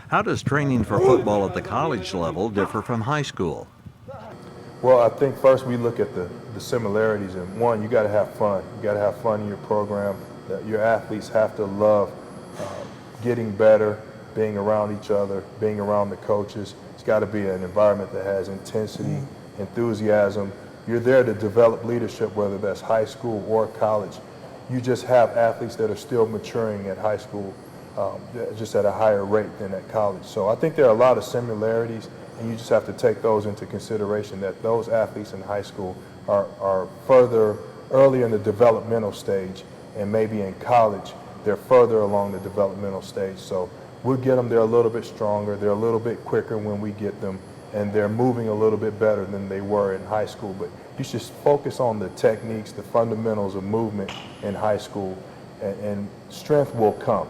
How does training for football at the college level differ from high school? Well, I think first we look at the similarities, and one, you got to have fun. You got to have fun in your program. Your athletes have to love getting better, being around each other, being around the coaches. It's got to be an environment that has intensity, enthusiasm. You're there to develop leadership, whether that's high school or college. You just have athletes that are still maturing at high school, just at a higher rate than at college. So I think there are a lot of similarities, and you just have to take those into consideration, that those athletes in high school are further early in the developmental stage, and maybe in college they're further along the developmental stage. So we'll get them there a little bit stronger, they're a little bit quicker when we get them, and they're moving a little bit better than they were in high school. But you should focus on the techniques, the fundamentals of movement in high school, and strength will come.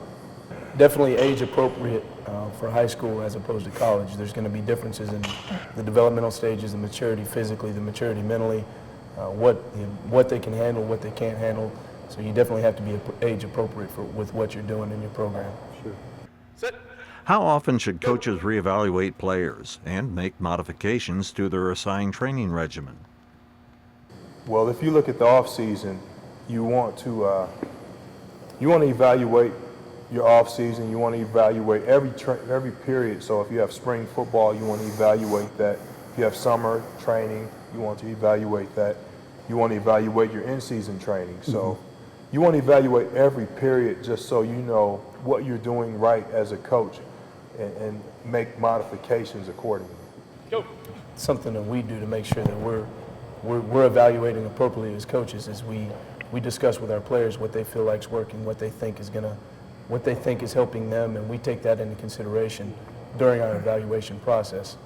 Definitely age appropriate for high school as opposed to college. There's going to be differences in the developmental stages, the maturity physically, the maturity mentally, what they can handle, what they can't handle. So you definitely have to be age appropriate with what you're doing in your program. Sure. Sit. How often should coaches reevaluate players and make modifications to their assigned training regimen? Well, if you look at the off season, you want to evaluate your off season. You want to evaluate every period. So if you have spring football, you want to evaluate that. If you have summer training, you want to evaluate that. You want to evaluate your in-season training. So you want to evaluate every period, just so you know what you're doing right as a coach, and make modifications accordingly. Go. Something that we do to make sure that we're evaluating appropriately as coaches is we discuss with our players what they feel like's working, what they think is helping them, and we take that into consideration during our evaluation process.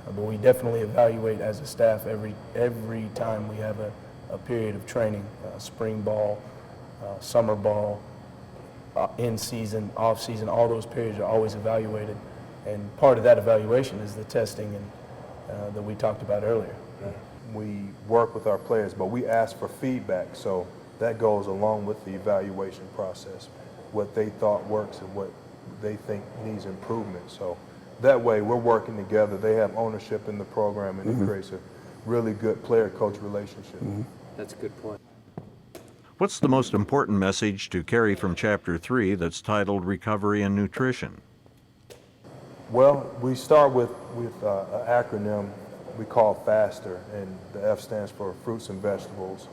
But we definitely evaluate as a staff every time we have a period of training, spring ball, summer ball, in season, off season. All those periods are always evaluated, and part of that evaluation is the testing that we talked about earlier. We work with our players, but we ask for feedback, so that goes along with the evaluation process, what they thought works and what they think needs improvement. So that way we're working together. They have ownership in the program, and it creates a really good player-coach relationship. That's a good point. What's the most important message to carry from Chapter 3 that's titled Recovery and Nutrition? Well, we start with an acronym we call FASTER, and the F stands for fruits and vegetables.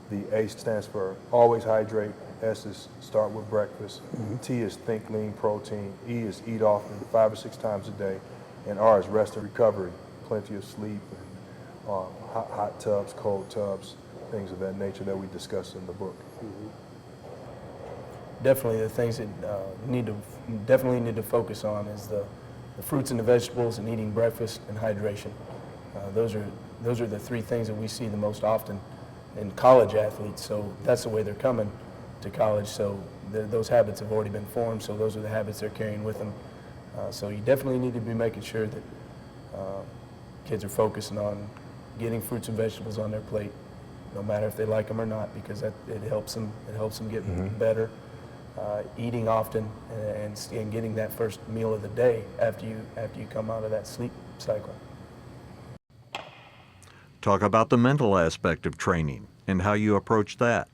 The A stands for always hydrate. S is start with breakfast. T is think lean protein. E is eat often, 5 or 6 times a day. And R is rest and recovery, plenty of sleep, and hot tubs, cold tubs, things of that nature that we discuss in the book. Definitely the things that definitely need to focus on is the fruits and the vegetables, and eating breakfast and hydration. Those are the 3 things that we see the most often in college athletes. So that's the way they're coming to college. So those habits have already been formed. So those are the habits they're carrying with them. So you definitely need to be making sure that kids are focusing on getting fruits and vegetables on their plate, no matter if they like them or not, because it helps them get better. Eating often and getting that first meal of the day after you come out of that sleep cycle. Talk about the mental aspect of training and how you approach that.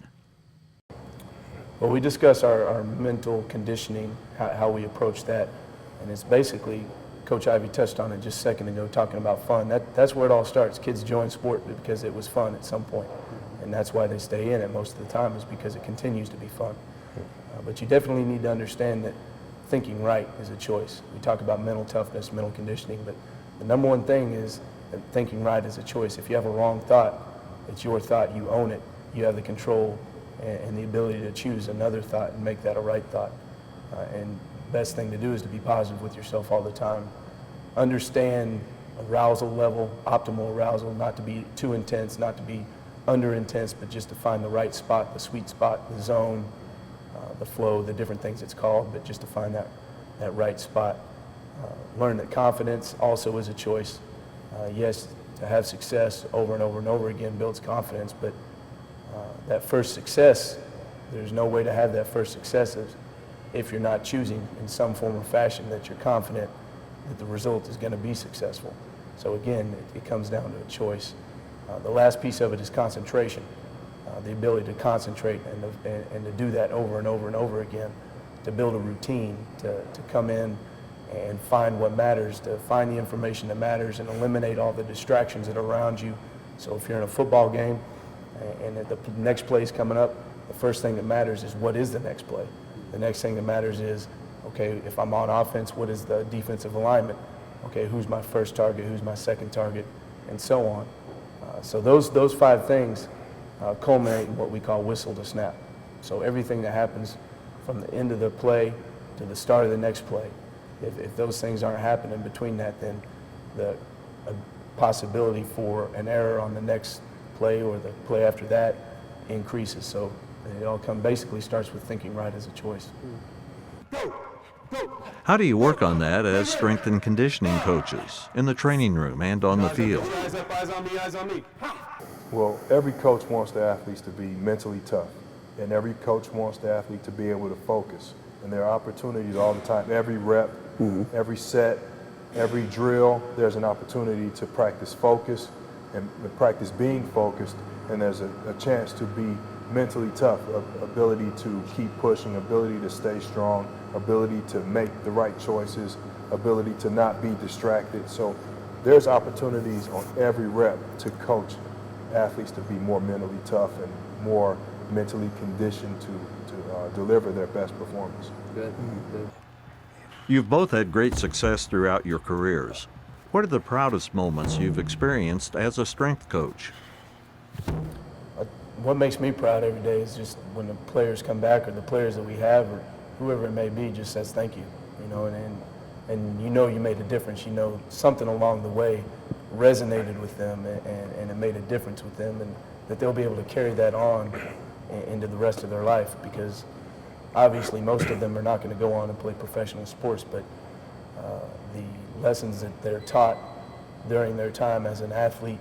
Well, we discuss our mental conditioning, how we approach that, and it's basically, Coach Ivey touched on it just a second ago, talking about fun. That's where it all starts. Kids join sport because it was fun at some point, and that's why they stay in it most of the time, is because it continues to be fun. But you definitely need to understand that thinking right is a choice. We talk about mental toughness, mental conditioning, but the number one thing is that thinking right is a choice. If you have a wrong thought, it's your thought, you own it. You have the control and the ability to choose another thought and make that a right thought. And the best thing to do is to be positive with yourself all the time. Understand arousal level, optimal arousal, not to be too intense, not to be under intense, but just to find the right spot, the sweet spot, the zone, the flow, the different things it's called, but just to find that right spot. Learn that confidence also is a choice. Yes, to have success over and over and over again builds confidence, but that first success there's no way to have that first success if you're not choosing in some form or fashion that you're confident that the result is going to be successful. So again, it comes down to a choice. The last piece of it is concentration, the ability to concentrate and to do that over and over and over again, to build a routine, to come in and find what matters, to find the information that matters and eliminate all the distractions that are around you. So if you're in a football game and the next play is coming up, the first thing that matters is what is the next play. The next thing that matters is, okay, if I'm on offense, what is the defensive alignment? Okay, who's my first target, who's my second target, and so on. So those 5 things culminate in what we call whistle to snap. So everything that happens from the end of the play to the start of the next play, if those things aren't happening between that, then the possibility for an error on the next play or the play after that increases. So it all basically starts with thinking right as a choice. How do you work on that as strength and conditioning coaches, in the training room and on the field? Eyes up, eyes on me, eyes on me. Well, every coach wants the athletes to be mentally tough, and every coach wants the athlete to be able to focus. And there are opportunities all the time. Every rep, every set, every drill, there's an opportunity to practice focus and practice being focused, and there's a chance to be mentally tough, ability to keep pushing, ability to stay strong, ability to make the right choices, ability to not be distracted. So there's opportunities on every rep to coach athletes to be more mentally tough and more mentally conditioned to deliver their best performance. Good, good. You've both had great success throughout your careers. What are the proudest moments you've experienced as a strength coach? What makes me proud every day is just when the players come back, or the players that we have, or whoever it may be, just says thank you, and you know you made a difference. You know something along the way resonated with them, and it made a difference with them, and that they'll be able to carry that on into the rest of their life, because obviously most of them are not going to go on and play professional sports, but the lessons that they're taught during their time as an athlete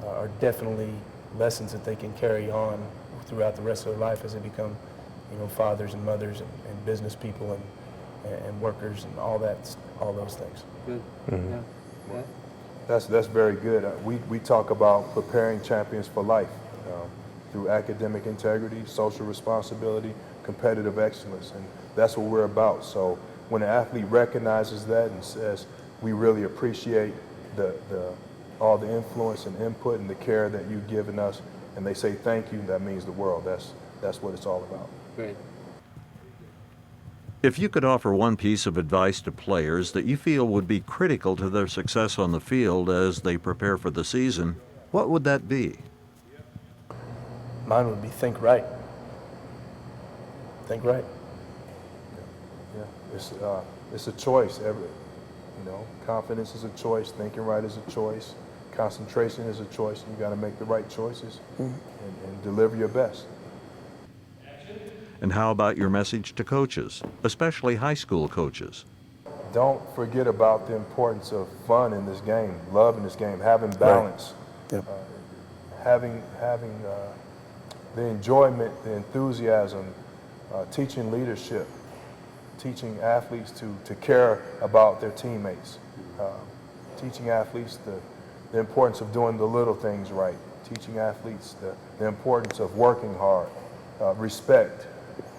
are definitely lessons that they can carry on throughout the rest of their life as they become, fathers and mothers and business people and workers and all those things. Good. Mm-hmm. Yeah. That's very good. We talk about preparing champions for life through academic integrity, social responsibility, competitive excellence, and that's what we're about. So when an athlete recognizes that and says, we really appreciate all the influence and input and the care that you've given us, and they say thank you, that means the world. That's what it's all about. Great. If you could offer one piece of advice to players that you feel would be critical to their success on the field as they prepare for the season, what would that be? Mine would be think right. Think right. Yeah, it's a choice. Confidence is a choice. Thinking right is a choice. Concentration is a choice. You got to make the right choices and deliver your best. And how about your message to coaches, especially high school coaches? Don't forget about the importance of fun in this game, love in this game, having balance, Right. Yep. having the enjoyment, the enthusiasm, teaching leadership, teaching athletes to care about their teammates, teaching athletes the importance of doing the little things right, teaching athletes the importance of working hard, respect,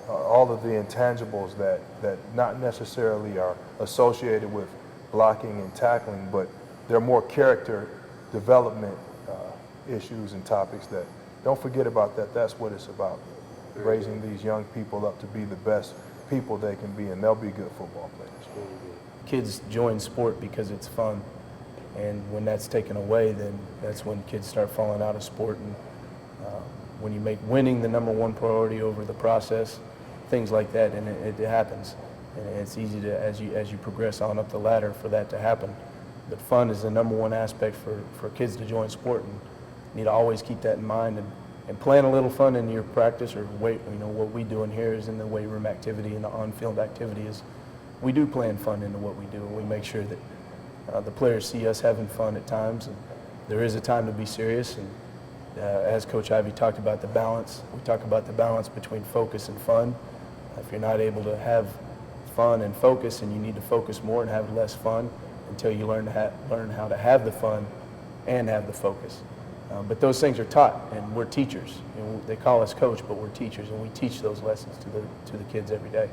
all of the intangibles that not necessarily are associated with blocking and tackling, but they're more character development issues and topics that, don't forget about that. That's what it's about, raising these young people up to be the best people they can be, and they'll be good football players. Kids join sport because it's fun, and when that's taken away, then that's when kids start falling out of sport. And when you make winning the number one priority over the process, things like that, and it happens. And it's easy to, as you progress on up the ladder, for that to happen. But fun is the number one aspect for kids to join sport, and you need to always keep that in mind, and plan a little fun in your practice or weight. What we do in here is in the weight room activity and the on-field activity is we do plan fun into what we do, and we make sure that the players see us having fun at times, and there is a time to be serious, and As Coach Ivey talked about the balance, we talk about the balance between focus and fun. If you're not able to have fun and focus, and you need to focus more and have less fun until you learn how to have the fun and have the focus. But those things are taught, and we're teachers. They call us coach, but we're teachers, and we teach those lessons to the kids every day.